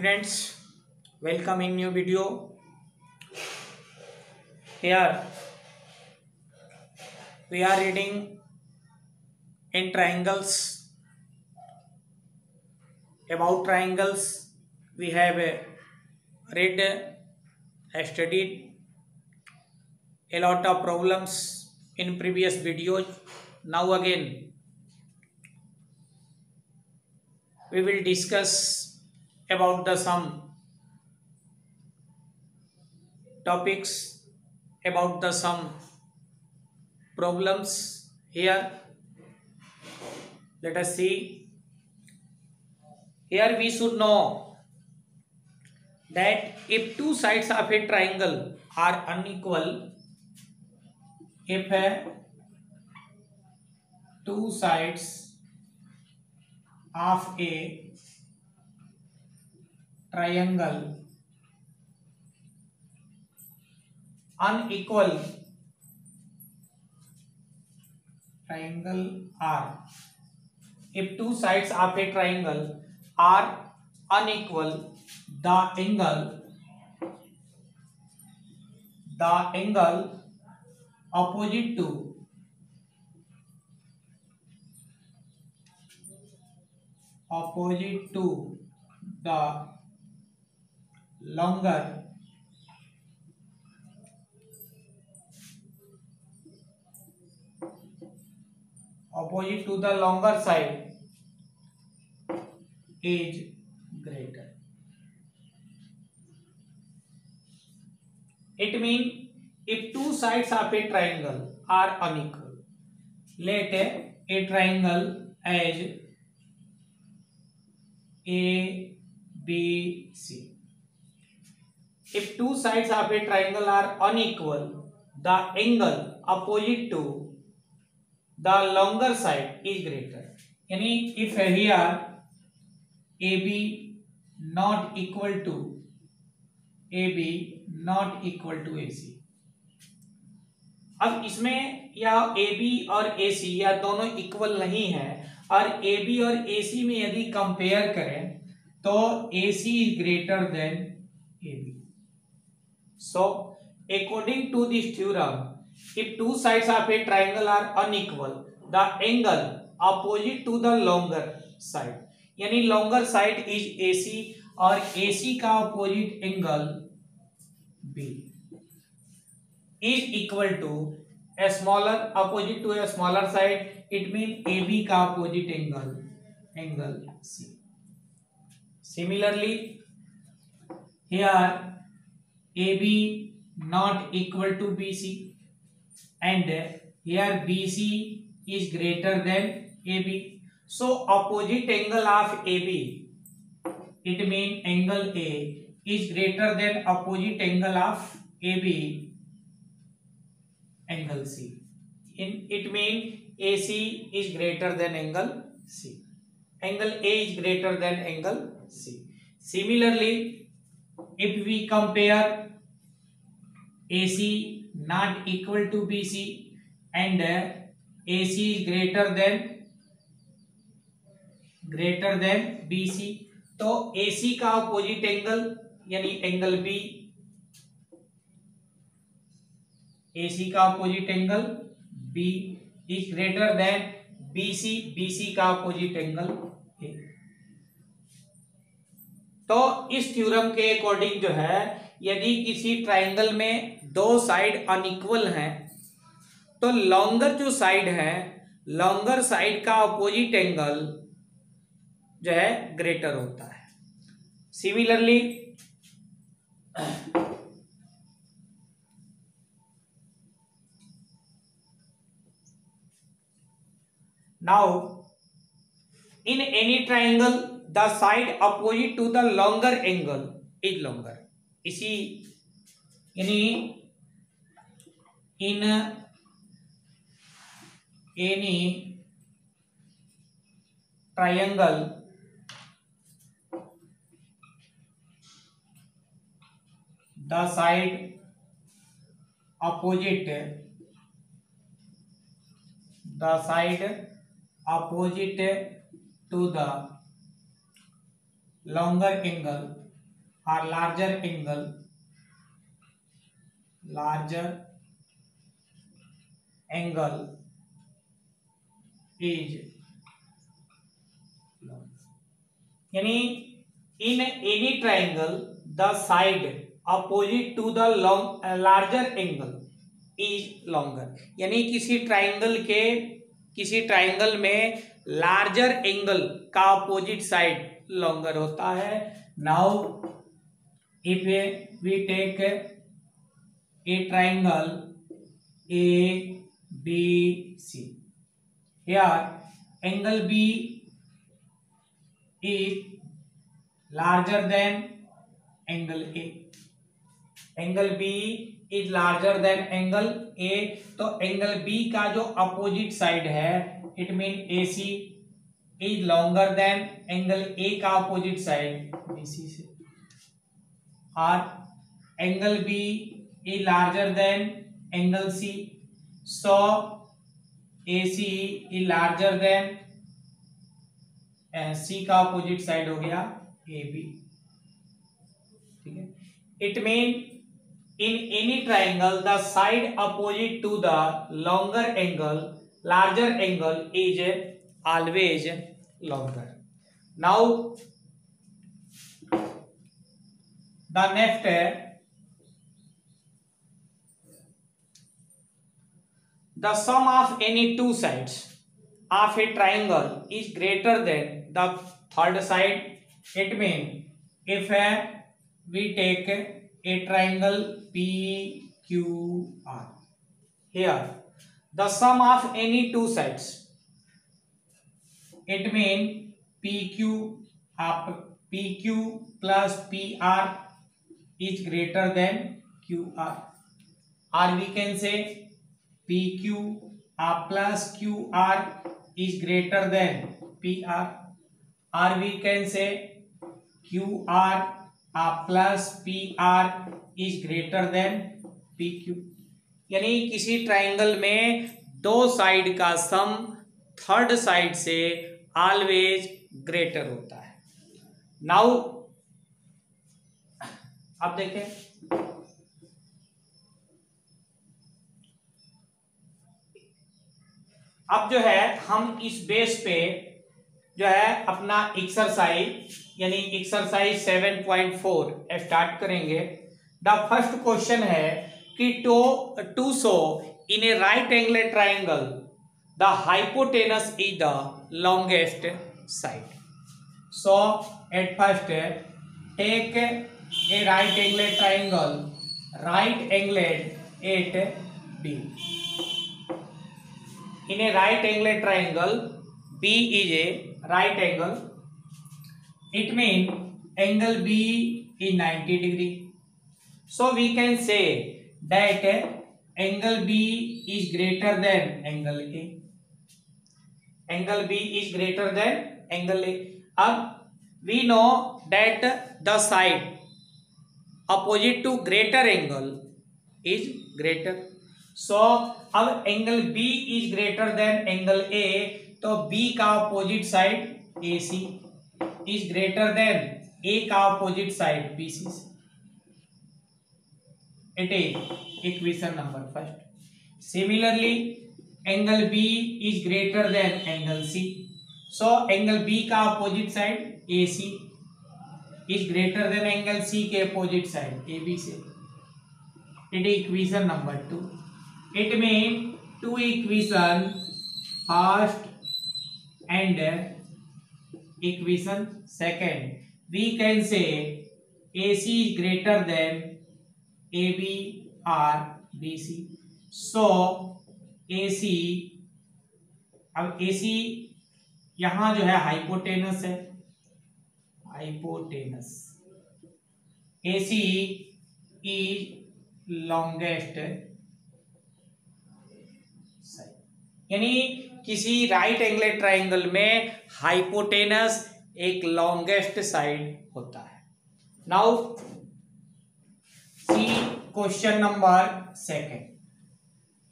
friends, welcome in new video. Here we are reading in triangles. About triangles we have read, studied a lot of problems in previous videos. Now again we will discuss about the some topics about the some problems here. Let us see. Here we should know that if two sides of a triangle are unequal, if two sides of a triangle unequal, if two sides of a triangle are unequal, the angle opposite to the longer side is greater. It means if two sides of a triangle are unequal, let a triangle as A, B, C. If two sides of a triangle are unequal, the angle opposite to the longer side is greater. यानी if here AB not equal to AC. अब इसमें या AB और AC या दोनों equal नहीं है और AB और AC में यदि कंपेयर करें तो AC is greater than AB. So according to this theorem, if two sides of a triangle are unequal, the angle opposite to the longer side, यानी longer side is AC और AC का opposite angle B is equal to a smaller opposite to a smaller side. It means AB का opposite angle C. Similarly, here AB not equal to BC and here BC is greater than AB. So opposite angle of AB, it means angle A is greater than opposite angle of AB, angle C. It means AC is greater than angle C. Angle A is greater than angle C. Similarly, if we compare AC not equal to BC and AC is greater than BC, तो AC का opposite angle यानी angle B, AC का opposite angle B is greater than BC का opposite angle A. तो इस theorem के according जो है यदि किसी ट्राइंगल में दो साइड अनइक्वल हैं तो लॉन्गर जो साइड है, लॉन्गर साइड का अपोजिट एंगल जो है ग्रेटर होता है. Similarly now in any triangle the side opposite to the longer angle is longer. इसी यानी in any triangle the side opposite to the longer angle or larger angle is long. यानी in any triangle the side opposite to the larger angle is longer. यानी किसी triangle में larger angle का opposite side longer होता है. Now if we take a triangle A B C, here angle B is larger than angle A. Angle B is larger than angle A. तो angle B का जो opposite side है it mean AC is longer than angle A का opposite side BC से, और angle B is larger than angle C. So AC is larger than सी का opposite side हो गया ए बी. ठीक है. It mean in any triangle the side opposite to the longer angle larger angle is always longer. Now the next है the sum of any two sides of a triangle is greater than the third side. It means if we take a triangle PQR, here the sum of any two sides, it means PQ plus PR is greater than QR, or we can say PQ plus QR is greater than PR, or we can say QR plus PR is greater than PQ. यानी किसी triangle में दो side का सम third side से always greater होता है. Now अब देखें अब जो है हम इस बेस पे जो है अपना एक्सरसाइज यानी एक्सरसाइज 7.4 स्टार्ट करेंगे. द फर्स्ट क्वेश्चन है कि to show in a right angle triangle the hypotenuse is the longest side. So at first take a right angle triangle, right angle at B. In a right angle triangle, B is a right angle. It means angle B is 90 degree. So we can say that angle B is greater than angle A. Angle B is greater than angle A. अब we know that the side opposite to greater angle is greater. सो अब angle B is greater than angle A, तो B का opposite side AC is greater then A का opposite side BC. It is equation number first. Similarly angle B is greater than angle C, so angle B का opposite side AC is greater than angle C के opposite side AB से. It is equation number 2. It means two equation, first and equation second. We can say AC is greater than AB or BC. So AC, अब AC यहाँ जो है hypotenuse है, hypotenuse. AC is longest, यानी किसी right angle triangle में hypotenuse एक longest side होता है. Now see question number second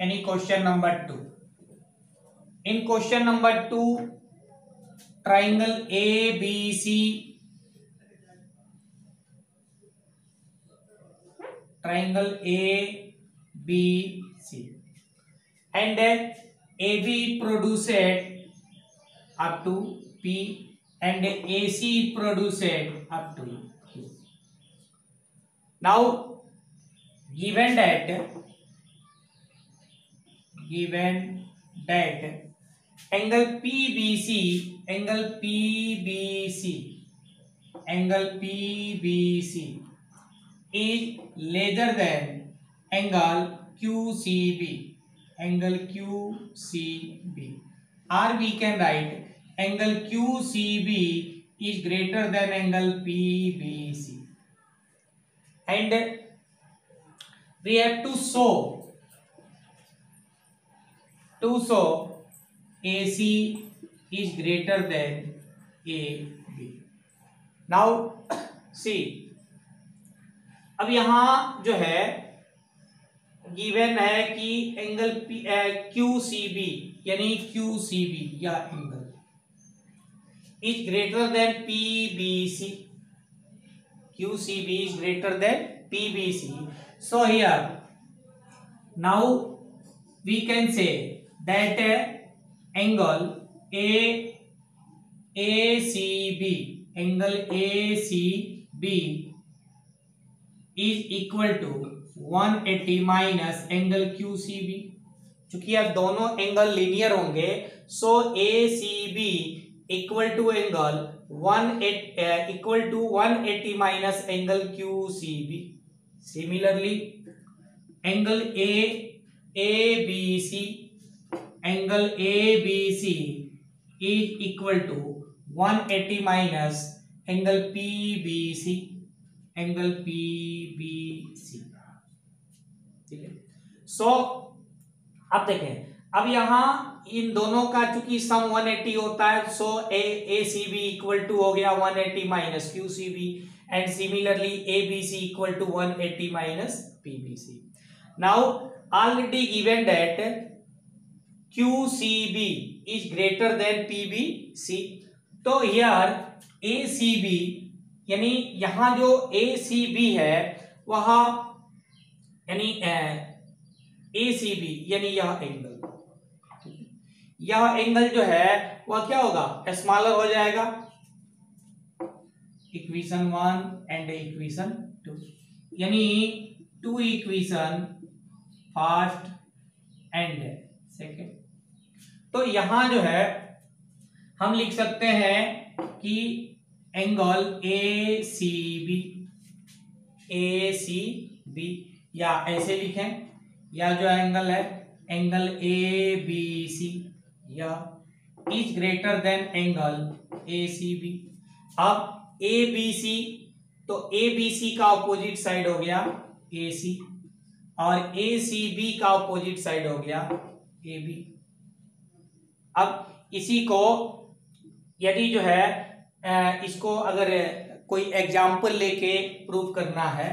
यानी question number 2. In question number 2 triangle A B C triangle ABC, and AB produced up to P and AC produced up to Q. Now given that angle PBC is larger than angle QCB, or we can write angle QCB is greater than angle PBC, and we have to show AC is greater than AB. Now see, अब यहां जो है given है कि angle QCB यानी QCB या angle is greater than PBC. QCB is greater than PBC. So here now we can say that angle ACB is equal to 180 minus angle QCB. चूंकि अब दोनों एंगल लीनियर होंगे, so ACB equal to angle 180 minus angle QCB. Similarly angle ABC is equal to 180 minus angle PBC. ठीक है. सो अब देखें, अब यहां इन दोनों का चूंकि सम 180 होता है, सो ACB इक्वल टू हो गया 180 minus QCB, and similarly ABC equal to 180 minus PBC. Now already given that QCB is greater than PBC, तो हियर ACB यानी यहां जो ACB है वह यानी ACB यानी यह एंगल जो है वह क्या होगा, स्मॉलर हो जाएगा. इक्वेशन 1 एंड इक्वेशन 2 यानी 2 इक्वेशन फर्स्ट एंड सेकंड. तो यहां जो है हम लिख सकते हैं कि एंगल ACB या ऐसे लिखें, या जो एंगल है एंगल ABC या is greater than angle ACB. अब ABC, तो ABC का ऑपोजिट साइड हो गया AC और ACB का ऑपोजिट साइड हो गया AB. अब इसी को यदि जो है इसको अगर कोई एग्जाम्पल लेके प्रूव करना है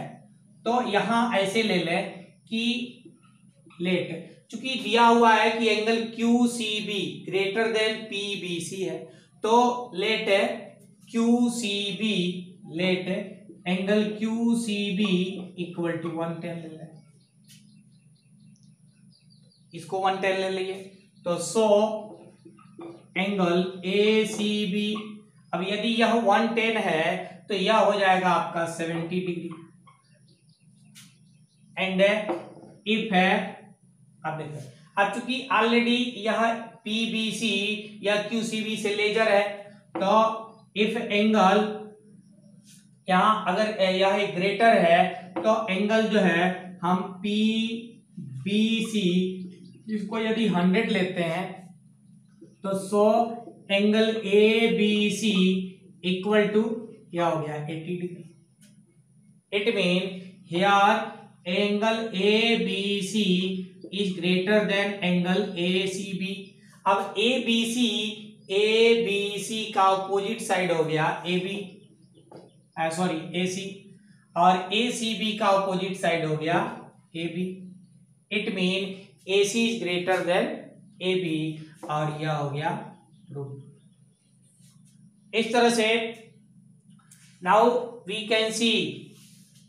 तो यहां ऐसे ले लें कि लेट, चूंकि दिया हुआ है कि angle QCB greater than PBC है, तो let angle QCB equal to 110 ले लें, इसको 110 ले लिए. तो सो एंगल ACB, अब यदि यह 110 है तो यह हो जाएगा आपका 70 डिग्री. एंड इफ है, अब देखो, अब चूंकि ऑलरेडी यह PBC या QCB से लेजर है, तो इफ एंगल यहां अगर यह ग्रेटर है तो एंगल जो है हम PBC इसको यदि 100 लेते हैं तो so angle ABC equal to क्या हो गया 80 degree. It mean here angle ABC is greater than angle ACB. अब ABC का ऑपोजिट साइड हो गया AC और ACB का ऑपोजिट साइड हो गया AB. It mean AC is greater than AB और यह हो गया प्रूफ. इस तरह से now we can see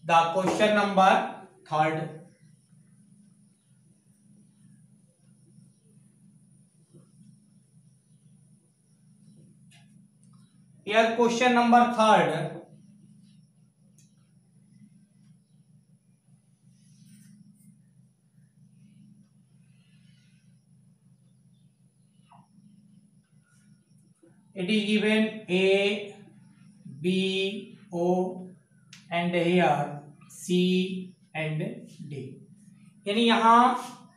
the question number third, here question number third, it is given A, B, O and here C and D, यानी यहाँ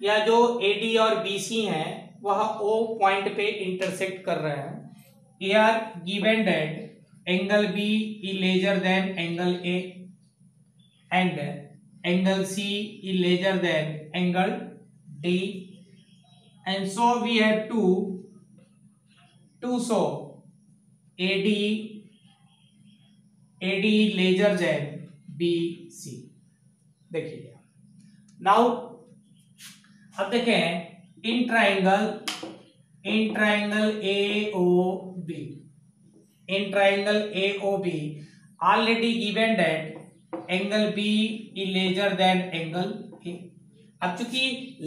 या जो AD और BC हैं वह O पॉइंट पे इंटरसेक्ट कर रहे हैं। Here given that angle B is larger than angle A and angle C is larger than angle D, and so we have to show AD is larger than BC। देखिए now अब देखें in triangle AOB, in triangle AOB already given that angle B is larger than angle A। अब चूंकि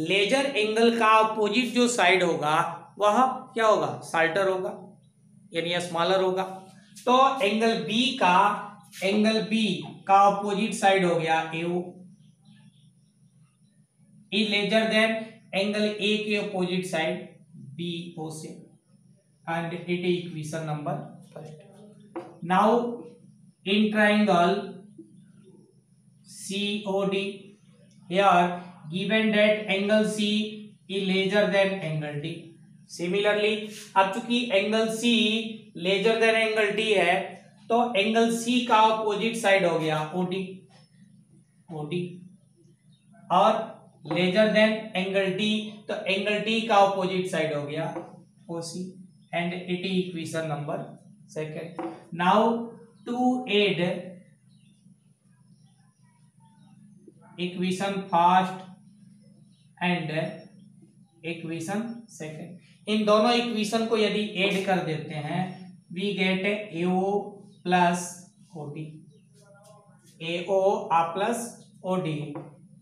laser angle का opposite जो side होगा वह क्या होगा, शार्टर होगा यानी स्मॉलर होगा, तो एंगल B का अपोजिट साइड हो गया AO, is larger than angle A के अपोजिट साइड BO से, and it is equation number first। Now in triangle COD, here given that angle C is larger than angle D, similarly अब चूंकि angle C larger than angle D है तो angle C का opposite side हो गया OD और larger than angle D तो angle D का अपोजिट साइड हो गया OC, and it is equation number second। Now to add equation first and equation second, इन दोनों इक्वेशन को यदि ऐड कर देते हैं we get AO plus OD, AO plus OD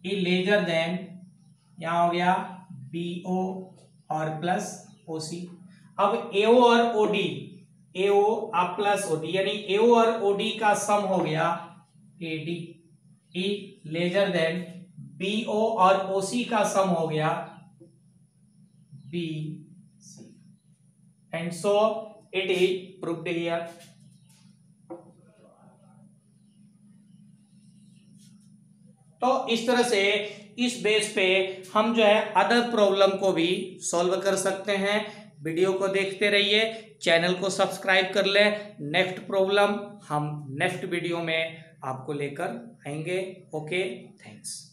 is larger than, यहाँ हो गया BO और प्लस OC। अब AO और OD, AO प्लस OD यानी AO और OD का सम हो गया AD, ई लेजर देन BO और OC का सम हो गया BC, and so it is proved here. तो इस तरह से इस बेस पे हम जो है अदर प्रॉब्लम को भी सॉल्व कर सकते हैं। वीडियो को देखते रहिए, चैनल को सब्सक्राइब कर ले। नेक्स्ट प्रॉब्लम हम नेक्स्ट वीडियो में आपको लेकर आएंगे। Okay, thanks.